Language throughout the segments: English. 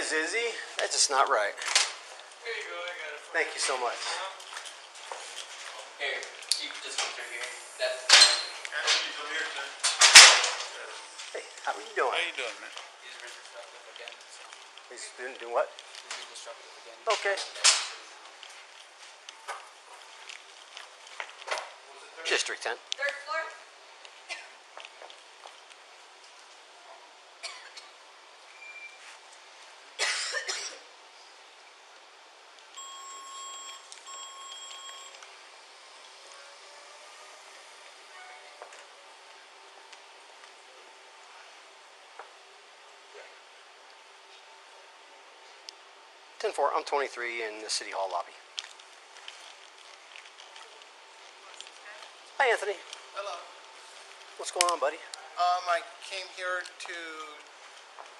is, Izzy. That's just not right. Here you go, I got it. Thank you so much. Here, you can just come through here. That's. Anthony's over here, sir. Hey, how are you doing? How you doing, man? He's been disruptive again. So. He's been doing what? He's been disruptive again. Okay. District 10. Third floor? 10-4. I'm 23 in the City Hall lobby. Hi, Anthony. Hello. What's going on, buddy? I came here to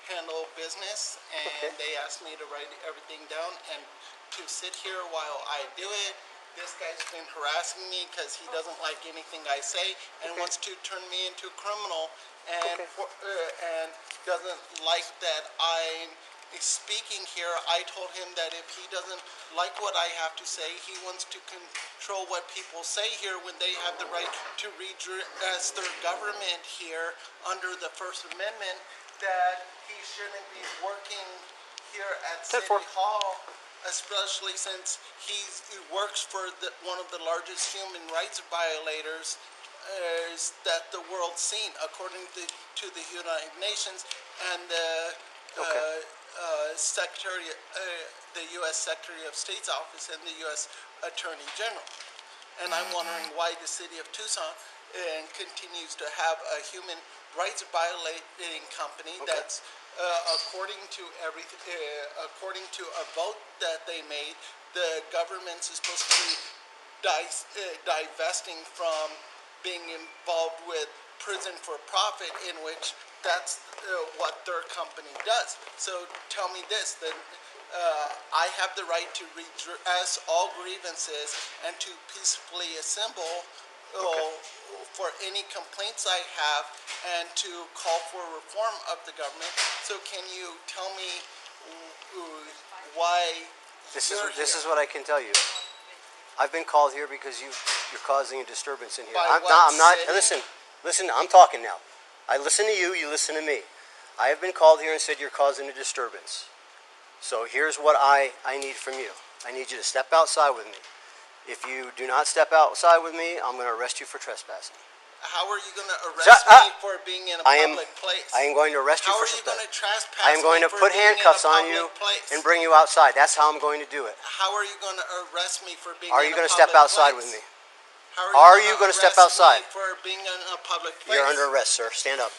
handle business, and Okay. they asked me to write everything down and to sit here while I do it. This guy's been harassing me because he doesn't like anything I say and Okay. wants to turn me into a criminal, and Okay. and doesn't like that I'm speaking here. I told him that if he doesn't like what I have to say, he wants to control what people say here when they have the right to redress their government here under the First Amendment, that he shouldn't be working here at City 10-4. Hall, especially since he works for one of the largest human rights violators that the world's seen, according to the United Nations and the Secretary, the U.S. Secretary of State's office and the U.S. Attorney General. And I'm wondering why the city of Tucson continues to have a human rights violating company that's according to a vote that they made, the government's supposed to be divesting from being involved with prison for profit, in which that's what their company does. So tell me this, then I have the right to redress all grievances and to peacefully assemble for any complaints I have and to call for reform of the government. So can you tell me why This is what I can tell you. I've been called here because you're causing a disturbance in here. By I'm not. city? Listen. I'm talking now. I listen to you. You listen to me. I have been called here and said you're causing a disturbance. So here's what I need from you. I need you to step outside with me. If you do not step outside with me, I'm going to arrest you for trespassing. How are you going to arrest me for being in a public place? I am going to arrest you How for are you trespassing. going to trespass I am going me to for put being in a handcuffs on public you place? and bring you outside. That's how I'm going to do it. How are you going to arrest me for being Are in you a going to public step outside place? with me? How Are you you going gonna to step arrest outside? me for being in a public place? You're under arrest, sir. Stand up.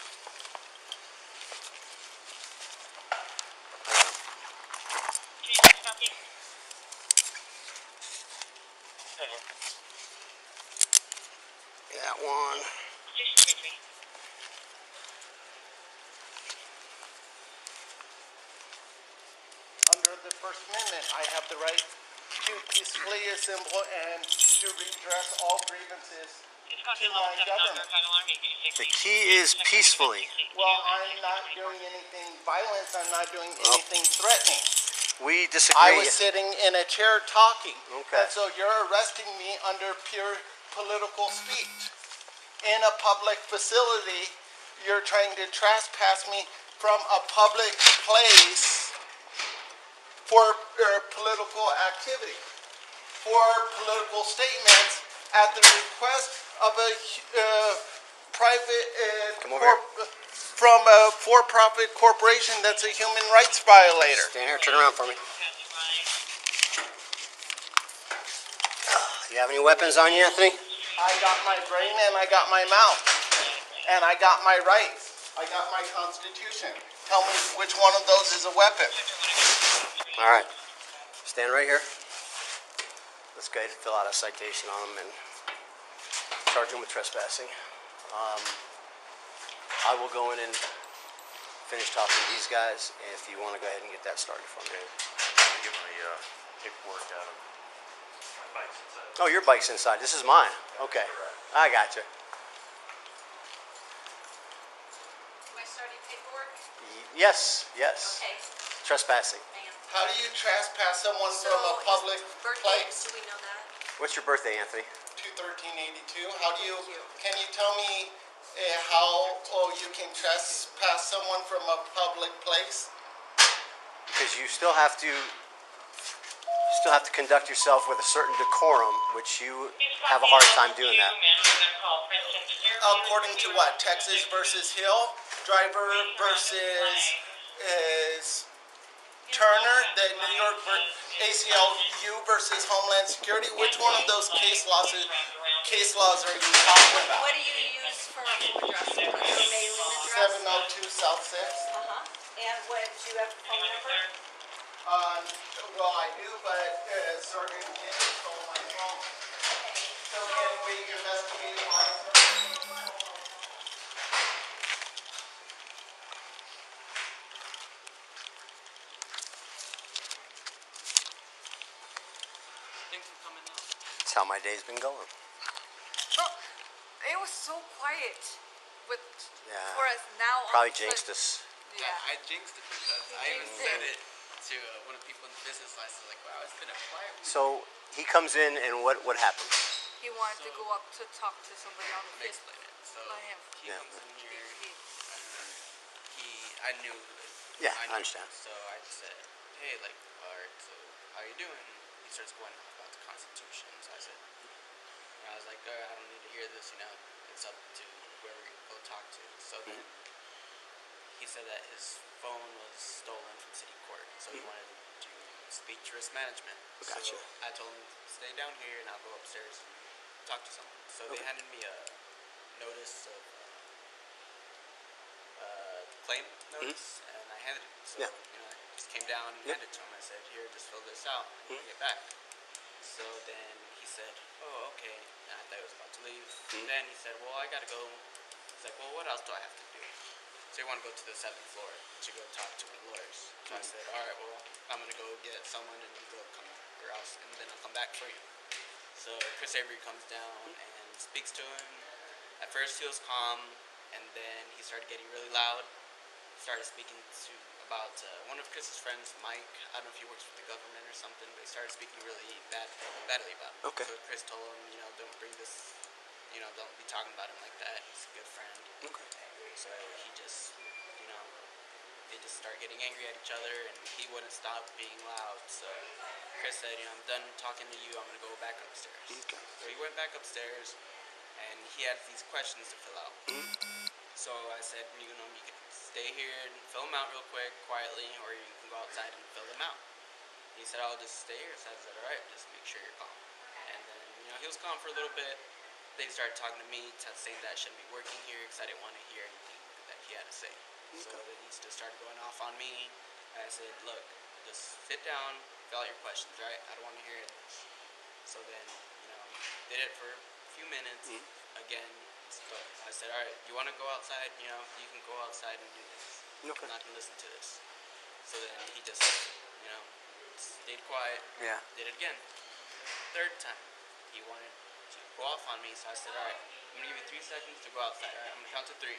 That one. Under the First Amendment, I have the right to peacefully assemble and to redress all grievances to my government. The key is peacefully. Well, I'm not doing anything violent. I'm not doing anything threatening. We disagree. I was sitting in a chair talking. Okay. And so you're arresting me under pure political speech. In a public facility, you're trying to trespass me from a public place for political activity, for political statements at the request of a private from a for-profit corporation that's a human rights violator. Stand here. Turn around for me. You have any weapons on you, Anthony? I got my brain and I got my mouth. And I got my rights. I got my Constitution. Tell me which one of those is a weapon. All right. Stand right here. Let's go ahead and fill out a citation on him and charge him with trespassing. I will go in and finish talking to these guys if you want to go ahead and get that started for me. I get my paperwork out of my bike's inside. Oh, your bike's inside. This is mine. Okay. I got you. Am I starting paperwork? Yes, yes. Okay. Trespassing. How do you trespass someone from a public place? Do we know that? What's your birthday, Anthony? 2/13/82. How do you? Can you tell me how you can trespass someone from a public place? Because you still have to conduct yourself with a certain decorum, which you have a hard time doing that. According to what? Texas versus Hill, driver versus Turner, the New York ACLU versus Homeland Security. Which one of those case laws are you talking about? What do you use for a home address? Your mailing address? 702 South 6th. And what, do you have a phone number? Well, I do, but Sergeant Kennedy stole my phone. So can we investigate why? Thanks for coming out. That's how my day's been going. It was so quiet with Yeah. for us now. Probably jinxed us. Yeah. I jinxed it because You I even jinxed said it. it to one of the people in the business. I was like, wow, it's been a quiet week. So he comes in, and what happens? He wanted to go up to talk to somebody on the Let me fifth. explain it. So Let him. he Yeah. comes in here. He- I knew. Yeah, I knew. understand. So I just said, hey, like, all right, so how you doing? He starts going on about the Constitution. So I said, and I was like, I don't need to hear this. It's up to whoever you go talk to. So then he said that his phone was stolen from city court, so he wanted to speak to risk management. Gotcha. So I told him, stay down here and I'll go upstairs and talk to someone. So they handed me a notice of claim notice, and I handed it. So Yeah. I just came down and handed it to him. I said, here, just fill this out and get back. So then he said, oh, okay. And I thought he was about to leave. Then he said, well, I gotta go. He's like, well, what else do I have to do? So you want to go to the 7th floor to go talk to my lawyers. So I said, all right, well, I'm gonna go get someone and then then I'll come back for you. So Chris Avery comes down and speaks to him. At first he was calm, and then he started getting really loud. Started speaking about one of Chris's friends, Mike. I don't know if he works with the government or something, but he started speaking really badly about him. Okay. So Chris told him, don't bring this, don't be talking about him like that. He's a good friend. Okay. So he just, they just started getting angry at each other, and he wouldn't stop being loud. So Chris said, I'm done talking to you. I'm going to go back upstairs. Okay. So he went back upstairs, and he had these questions to fill out. So I said, you can stay here and fill them out real quick, quietly, or you can go outside and fill them out. He said, I'll just stay here. So I said, all right, just make sure you're calm. And then, he was calm for a little bit. They started talking to me, saying that I shouldn't be working here because I didn't want to hear anything that he had to say. So then he just started going off on me. And I said, look, just sit down, fill out your questions, right? I don't want to hear this. So then, did it for a few minutes. Again, so I said, all right, you want to go outside? You can go outside and do this. Okay. I'm not going to listen to this. So then he just, stayed quiet. Yeah. Did it again. Third time, he wanted to go off on me, so I said, all right, I'm going to give you 3 seconds to go outside. All right, I'm going to count to 3.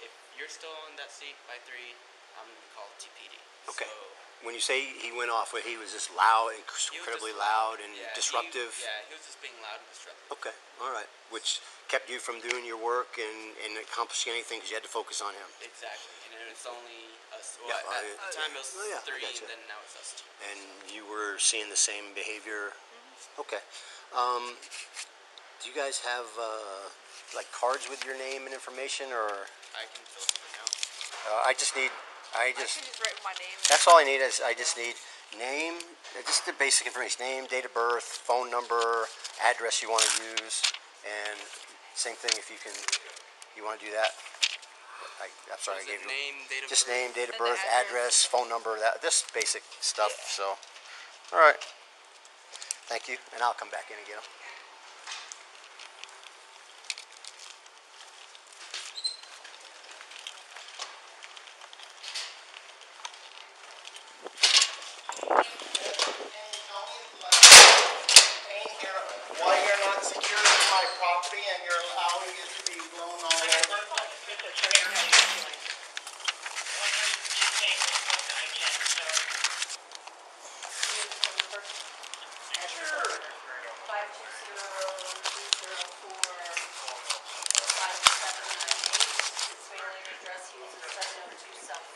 If you're still on that seat by 3, I'm going to call TPD. Okay. So, When you say he went off, he was just loud, he was incredibly just loud and yeah, disruptive. he was just being loud and disruptive. Okay. All right. Which kept you from doing your work and accomplishing anything because you had to focus on him. Exactly. And it's only us. Well, Yeah, at the time it was oh, yeah, I 3, gotcha. and then now it's us 2. And you were seeing the same behavior. Okay. Do you guys have like cards with your name and information, or I can fill something out. I just need. I can just write my name. That's all I need. I just need name, just the basic information: name, date of birth, phone number, address you want to use, and same thing if you want to do that. I'm sorry, I gave you Name, date of just birth. name, date of And the birth, address. address, phone number, this basic stuff. So, all right. Thank you, and I'll come back in and get them. Why you're not securing my property and you're allowing it to be blown all over? Its mailing address uses 702 South.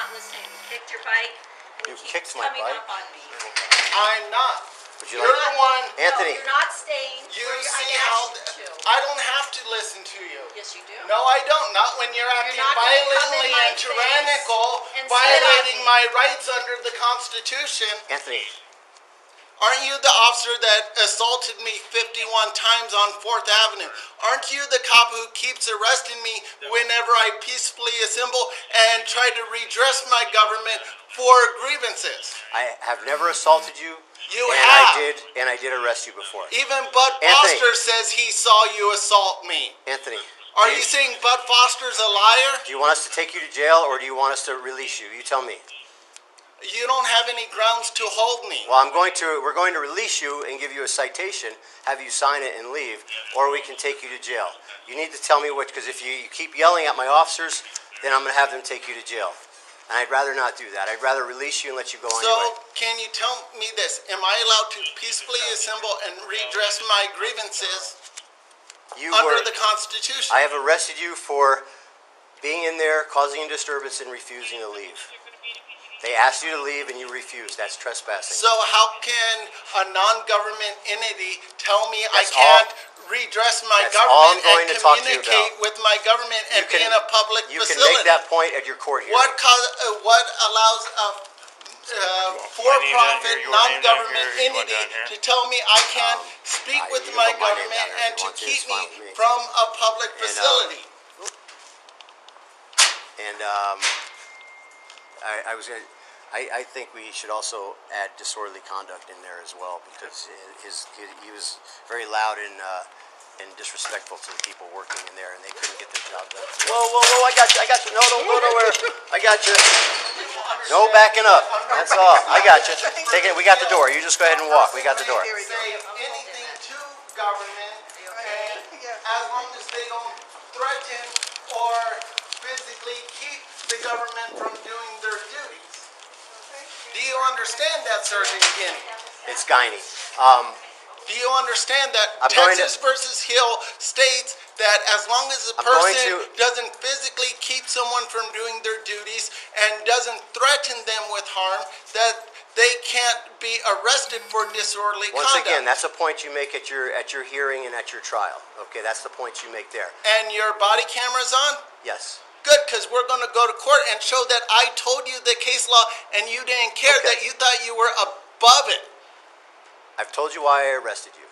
not listening. You kicked your bike. And You keep kicked my coming bike? up on me. I'm not. Would you You're like the one. Anthony? No, you're not staying You where I see how asked you to. I don't have to listen to you. Yes, you do. No, I don't. Not when you're acting not gonna come violently in my and tyrannical, face and spit on violating me. my rights under the Constitution. Anthony, Aren't you the officer that assaulted me 51 times on 4th Avenue? Aren't you the cop who keeps arresting me whenever I peacefully assemble and try to redress my government for grievances? I have never assaulted you. You and have. I did arrest you before. Even Bud Anthony. Foster says he saw you assault me. Anthony, Are you saying Bud Foster's a liar? do you want us to take you to jail or do you want us to release you? You tell me. You don't have any grounds to hold me. Well, we're going to release you and give you a citation, have you sign it and leave, or we can take you to jail. You need to tell me which, because if you keep yelling at my officers, then I'm going to have them take you to jail. And I'd rather not do that. I'd rather release you and let you go on your way. So, can you tell me this? Am I allowed to peacefully assemble and redress my grievances under the Constitution? I have arrested you for being in there, causing a disturbance, and refusing to leave. They asked you to leave and you refused. That's trespassing. So how can a non-government entity tell me I That's can't redress my that's all I'm government going and to talk to you communicate about. with my government and be in a public You can facility? make that point at your court hearing. What allows a for-profit, your name down non-government here, you want entity down here? to tell me I can't speak with you my can put my name government down there and if you to want to. keep It's me fine with me. from a public facility? And I think we should also add disorderly conduct in there as well, because he was very loud and disrespectful to the people working in there, and they couldn't get their job done. Whoa! I got you. No, don't go nowhere. I got you. No backing up. That's all. I got you. Take it. We got the door. You just go ahead and walk. We got the door. Say anything to government, and as long as they don't threaten or physically keep the government from doing their duties. Do you understand that, Sergeant Guinee? It's Guinee. Do you understand that I'm going Texas versus Hill states that as long as a I'm going person to- doesn't physically keep someone from doing their duties and doesn't threaten them with harm, that they can't be arrested for disorderly Once conduct? again, that's a point you make at your hearing and at your trial. Okay, that's the point you make there. And your body camera's on? Yes. Good, because we're going to go to court and show that I told you the case law and you didn't care, Okay. that you thought you were above it. I've told you why I arrested you.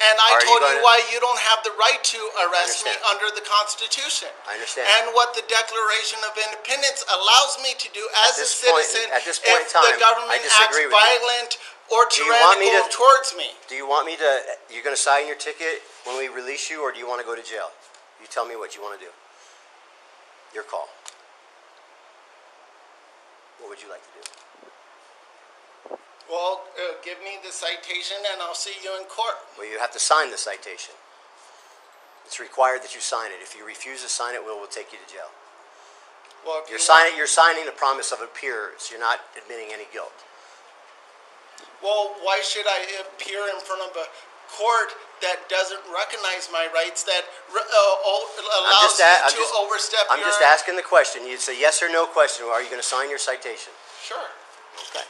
And I Are you told you gonna- why you don't have the right to arrest me understand. under the Constitution. I understand. And what the Declaration of Independence allows me to do as a this point- citizen at this point in if time, the government I acts disagree with you. violent or Do you want me tyrannical to- towards me. Do you want me to, you're going to sign your ticket when we release you, or do you want to go to jail? You tell me what you want to do. Your call. What would you like to do? Well, give me the citation and I'll see you in court. Well, you have to sign the citation. It's required that you sign it. If you refuse to sign it, we'll take you to jail. Well, if You're you signing the promise of appearance. You're not admitting any guilt. Well, why should I appear in front of a court that doesn't recognize my rights, that allows you to overstep I'm your... just asking the question. You say yes or no question. Are you going to sign your citation? Sure. Okay.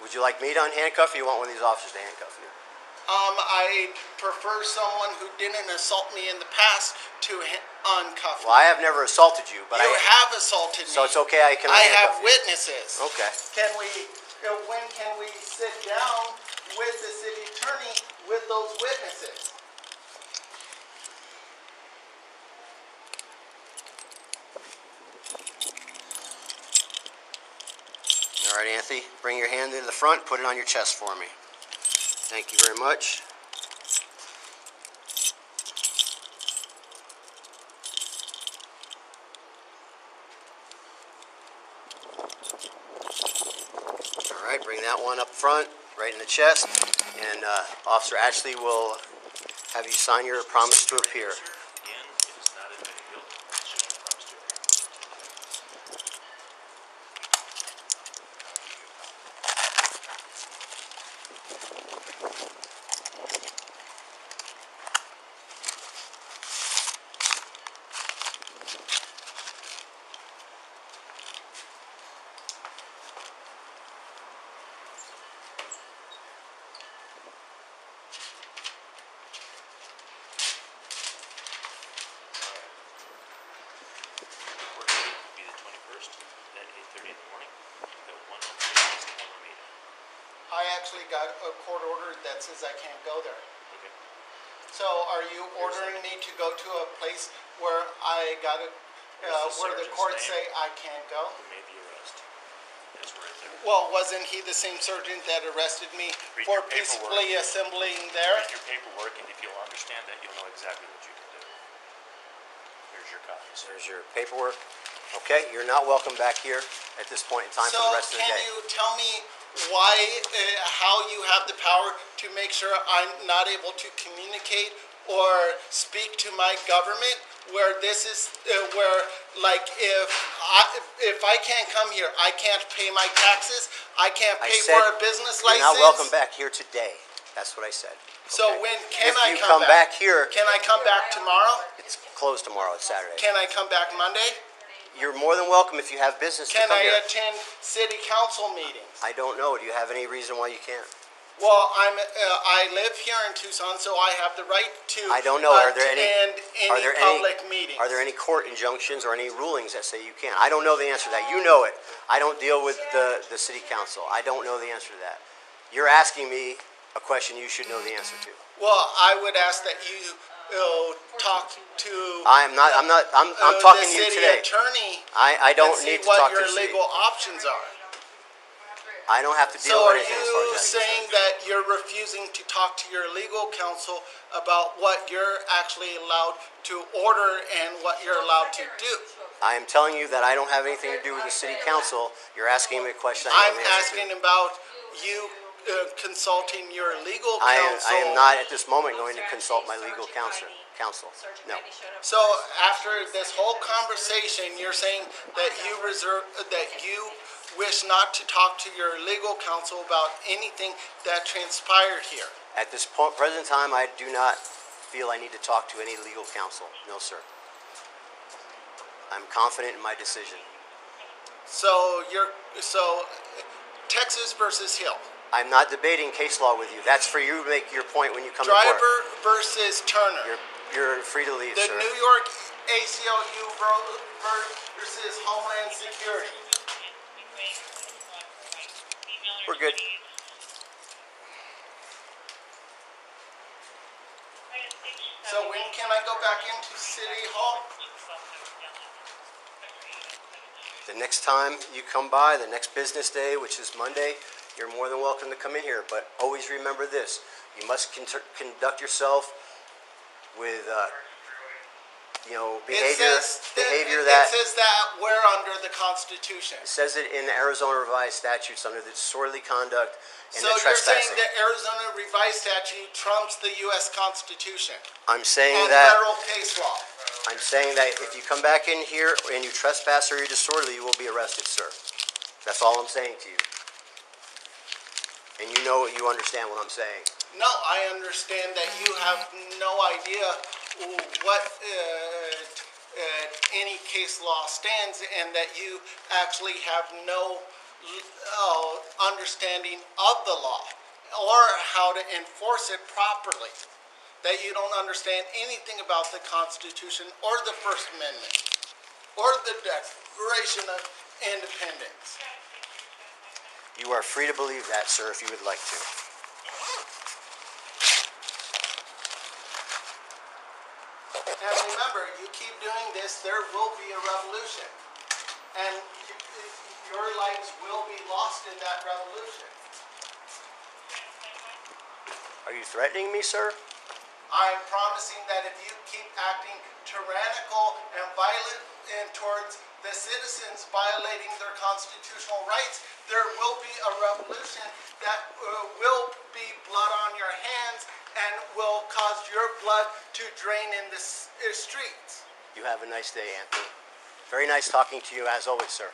Would you like me to unhandcuff you, or you want one of these officers to handcuff you? I prefer someone who didn't assault me in the past to uncuff Well, I me. have never assaulted you, but You have assaulted me. So it's okay. I can I unhandcuff have you. witnesses. Okay. When can we sit down with the city attorney with those witnesses? All right, Anthony, bring your hand to the front, put it on your chest for me. Thank you very much. All right, bring that one up front, right in the chest, and Officer Ashley will have you sign your promise to appear. Again, it is not admitting guilt. It's just a promise to appear. actually got a court order that says I can't go there. Okay. So are you ordering me to go to a place where I got to, where the sergeant's courts name. say I can't go? Who made the arrest? It's right there. Well, wasn't he the same sergeant that arrested me Read for your paperwork. peacefully assembling there? Read your paperwork, and if you'll understand that, you'll know exactly what you can do. Here's your copies. There's your paperwork. Okay, you're not welcome back here at this point in time So for the rest of the can day. you tell me why, how you have the power to make sure I'm not able to communicate or speak to my government? Where this is, where like if I can't come here, I can't pay my taxes. I can't I pay said for a business you're license. not welcome back here today. That's what I said. So Okay? when can if I you come back here, Can I come back tomorrow? it's closed tomorrow. It's Saturday. Can I come back Monday? You're more than welcome if you have business Can to come I here. attend city council meetings? I don't know. Do you have any reason why you can't? Well, I live here in Tucson, so I have the right to I don't know. Are there attend any public meetings. Are there any court injunctions or any rulings that say you can't? I don't know the answer to that. You know it. I don't deal with the city council. I don't know the answer to that. You're asking me a question you should know the answer to. Well, I would ask that you talk to I'm talking to the you city today. attorney I don't and see need to what talk to your the city. legal options are. I don't have to deal So with are anything as far you as that. saying that you're refusing to talk to your legal counsel about what you're actually allowed to order and what you're allowed to do? I am telling you that I don't have anything to do with the city council. You're asking me a question I I'm don't know the answer to. asking about you consulting your legal I counsel. am not at this moment going to consult my legal counsel. No. So after this whole conversation, you're saying that you wish not to talk to your legal counsel about anything that transpired here. At this present time, I do not feel I need to talk to any legal counsel. No, sir. I'm confident in my decision. So Texas versus Hill. I'm not debating case law with you. That's for you to make your point when you come to court. Driver versus Turner. You're free to leave, The sir. New York ACLU versus Homeland Security. We're good. So when can I go back into City Hall? The next time you come by, the next business day, which is Monday, you're more than welcome to come in here. But always remember this. You must conduct yourself with, behavior that... It says that we're under the Constitution. It says it in the Arizona Revised Statutes under the disorderly conduct and So the you're saying trespassing. the Arizona Revised Statute trumps the U.S. Constitution I'm saying and that... federal case law. I'm saying that if you come back in here and you trespass or you're disorderly, you will be arrested, sir. That's all I'm saying to you. And you understand what I'm saying. No, I understand that you have no idea what any case law stands and that you actually have no understanding of the law or how to enforce it properly. That you don't understand anything about the Constitution or the First Amendment or the Declaration of Independence. You are free to believe that, sir, if you would like to. And remember, you keep doing this, there will be a revolution. And your lives will be lost in that revolution. Are you threatening me, sir? I'm promising that if you keep acting tyrannical and violent and towards the citizens violating their constitutional rights, there will be a revolution that will be blood on your hands and will cause your blood to drain in the streets. You have a nice day, Anthony. Very nice talking to you as always, sir.